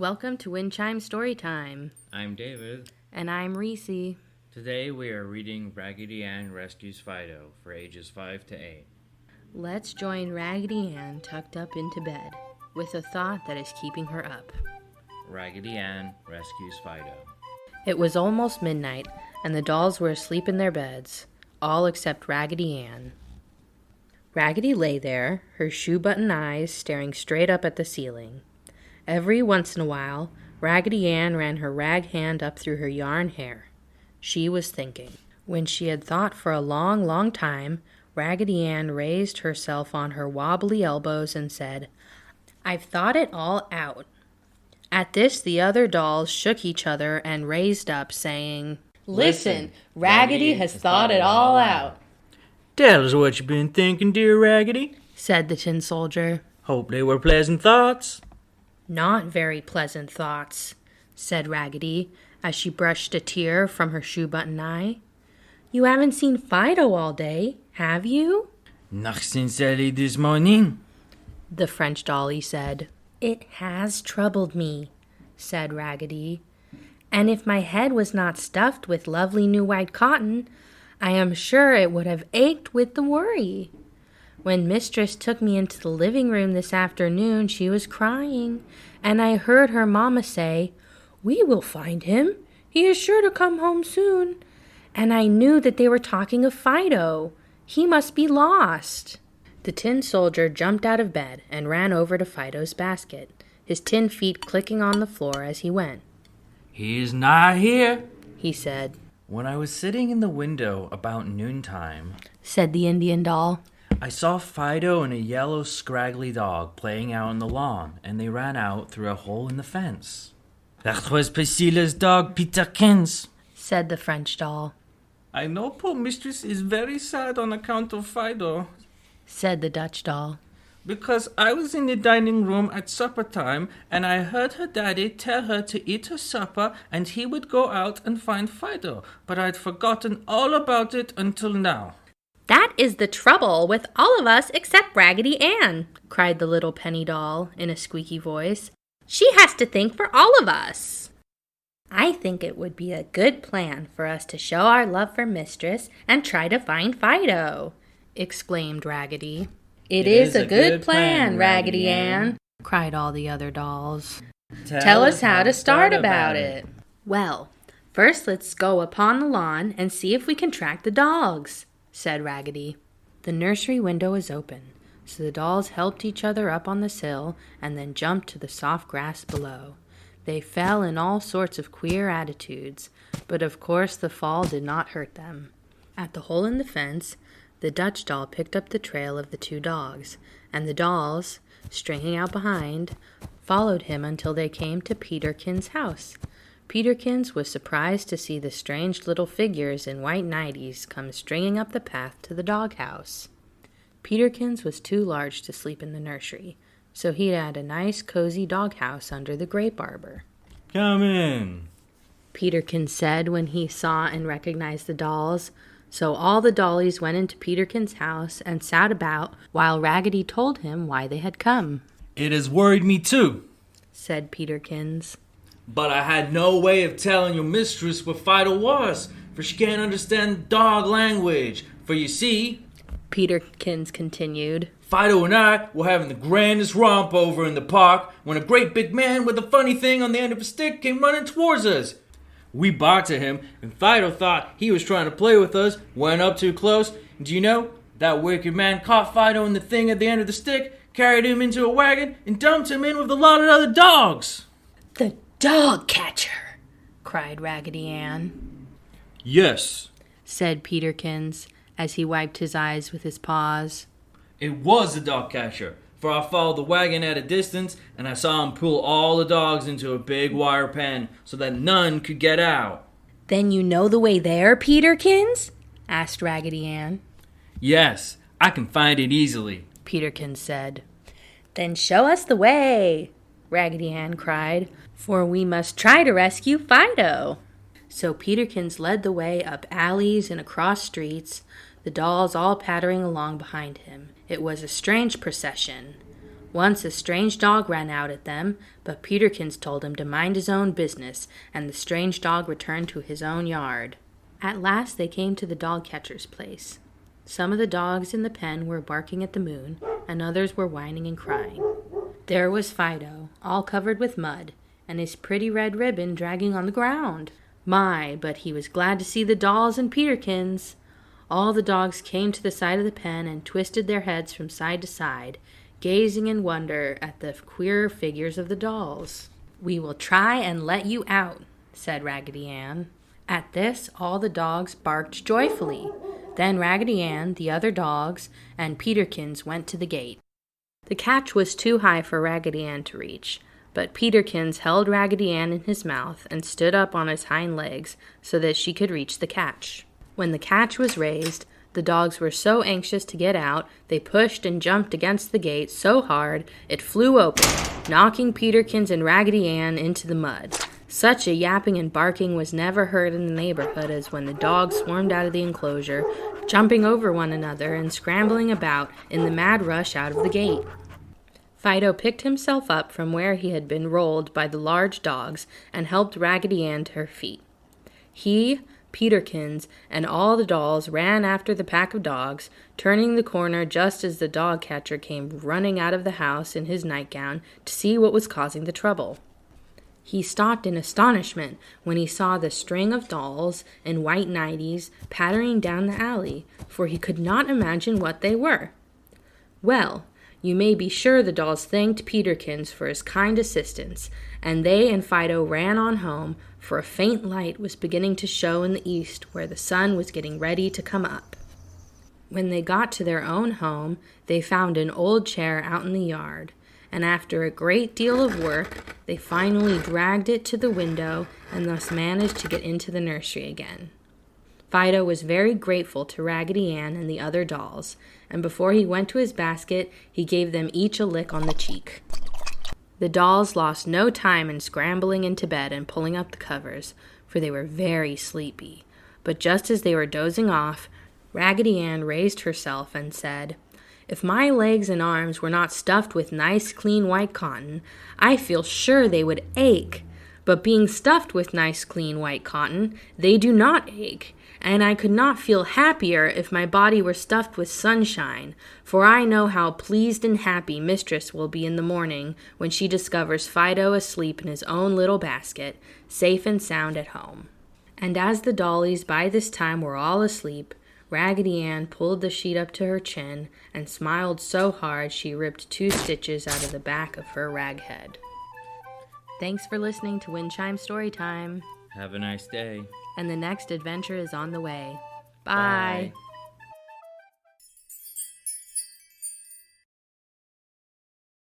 Welcome to Wind Chime Storytime. I'm David. And I'm Reese. Today we are reading Raggedy Ann Rescues Fido for ages 5 to 8. Let's join Raggedy Ann tucked up into bed with a thought that is keeping her up. Raggedy Ann Rescues Fido. It was almost midnight, and the dolls were asleep in their beds, all except Raggedy Ann. Raggedy lay there, her shoe-button eyes staring straight up at the ceiling. Every once in a while, Raggedy Ann ran her rag hand up through her yarn hair. She was thinking. When she had thought for a long, long time, Raggedy Ann raised herself on her wobbly elbows and said, "I've thought it all out." At this, the other dolls shook each other and raised up, saying, "Listen, Raggedy has thought it all out." "Tell us what you've been thinking, dear Raggedy," said the tin soldier. "Hope they were pleasant thoughts." "Not very pleasant thoughts," said Raggedy, as she brushed a tear from her shoe-button eye. "You haven't seen Fido all day, have you?" "Not since early this morning," the French dolly said. "It has troubled me," said Raggedy. "And if my head was not stuffed with lovely new white cotton, I am sure it would have ached with the worry. When Mistress took me into the living room this afternoon, she was crying, and I heard her mamma say, 'We will find him. He is sure to come home soon.' And I knew that they were talking of Fido. He must be lost." The tin soldier jumped out of bed and ran over to Fido's basket, his tin feet clicking on the floor as he went. "He is not here," he said. "When I was sitting in the window about noontime," said the Indian doll, "I saw Fido and a yellow scraggly dog playing out on the lawn, and they ran out through a hole in the fence." "That was Priscilla's dog, Peterkins," said the French doll. "I know poor mistress is very sad on account of Fido," said the Dutch doll, "because I was in the dining room at supper time, and I heard her daddy tell her to eat her supper, and he would go out and find Fido, but I'd forgotten all about it until now." "That is the trouble with all of us except Raggedy Ann," cried the little penny doll in a squeaky voice. "She has to think for all of us." "I think it would be a good plan for us to show our love for Mistress and try to find Fido," exclaimed Raggedy. It is a good plan, Raggedy Ann," cried all the other dolls. Tell us how to start about it." "Well, first let's go upon the lawn and see if we can track the dogs," said Raggedy. The nursery window was open, so the dolls helped each other up on the sill and then jumped to the soft grass below. They fell in all sorts of queer attitudes, but of course the fall did not hurt them. At the hole in the fence, the Dutch doll picked up the trail of the two dogs, and the dolls, stringing out behind, followed him until they came to Peterkin's house. Peterkin's was surprised to see the strange little figures in white nighties come stringing up the path to the doghouse. Peterkin's was too large to sleep in the nursery, so he had a nice cozy doghouse under the grape arbor. "Come in," Peterkin said when he saw and recognized the dolls. So all the dollies went into Peterkin's house and sat about while Raggedy told him why they had come. "It has worried me too," said Peterkins. "but I had no way of telling your mistress where Fido was, for she can't understand dog language. For you see," Peterkins continued, "Fido and I were having the grandest romp over in the park when a great big man with a funny thing on the end of a stick came running towards us. We barked at him, and Fido thought he was trying to play with us, went up too close, and do you know, that wicked man caught Fido in the thing at the end of the stick, carried him into a wagon, and dumped him in with a lot of other dogs." "The dog catcher!" cried Raggedy Ann. "Yes," said Peterkins, as he wiped his eyes with his paws. "it was the dog catcher, for I followed the wagon at a distance, and I saw him pull all the dogs into a big wire pen, so that none could get out." "Then you know the way there, Peterkins?" asked Raggedy Ann. "Yes, I can find it easily," Peterkins said. "Then show us the way," Raggedy Ann cried, "for we must try to rescue Fido." So Peterkins led the way up alleys and across streets, the dolls all pattering along behind him. It was a strange procession. Once a strange dog ran out at them, but Peterkins told him to mind his own business, and the strange dog returned to his own yard. At last they came to the dog catcher's place. Some of the dogs in the pen were barking at the moon, and others were whining and crying. There was Fido, all covered with mud, and his pretty red ribbon dragging on the ground. My, but he was glad to see the dolls and Peterkins. All the dogs came to the side of the pen and twisted their heads from side to side, gazing in wonder at the queer figures of the dolls. "We will try and let you out," said Raggedy Ann. At this, all the dogs barked joyfully. Then Raggedy Ann, the other dogs, and Peterkins went to the gate. The catch was too high for Raggedy Ann to reach, but Peterkins held Raggedy Ann in his mouth and stood up on his hind legs so that she could reach the catch. When the catch was raised, the dogs were so anxious to get out, they pushed and jumped against the gate so hard it flew open, knocking Peterkins and Raggedy Ann into the mud. Such a yapping and barking was never heard in the neighborhood as when the dogs swarmed out of the enclosure, jumping over one another and scrambling about in the mad rush out of the gate. Fido picked himself up from where he had been rolled by the large dogs and helped Raggedy Ann to her feet. He, Peterkins, and all the dolls ran after the pack of dogs, turning the corner just as the dog catcher came running out of the house in his nightgown to see what was causing the trouble. He stopped in astonishment when he saw the string of dolls in white nighties pattering down the alley, for he could not imagine what they were. Well, you may be sure the dolls thanked Peterkins for his kind assistance, and they and Fido ran on home, for a faint light was beginning to show in the east where the sun was getting ready to come up. When they got to their own home, they found an old chair out in the yard, and after a great deal of work, they finally dragged it to the window and thus managed to get into the nursery again. Fido was very grateful to Raggedy Ann and the other dolls, and before he went to his basket, he gave them each a lick on the cheek. The dolls lost no time in scrambling into bed and pulling up the covers, for they were very sleepy. But just as they were dozing off, Raggedy Ann raised herself and said, "If my legs and arms were not stuffed with nice clean white cotton, I feel sure they would ache. But being stuffed with nice clean white cotton, they do not ache. And I could not feel happier if my body were stuffed with sunshine, for I know how pleased and happy Mistress will be in the morning when she discovers Fido asleep in his own little basket, safe and sound at home." And as the dollies by this time were all asleep, Raggedy Ann pulled the sheet up to her chin and smiled so hard she ripped 2 stitches out of the back of her rag head. Thanks for listening to Wind Chime Storytime. Have a nice day. And the next adventure is on the way. Bye. Bye.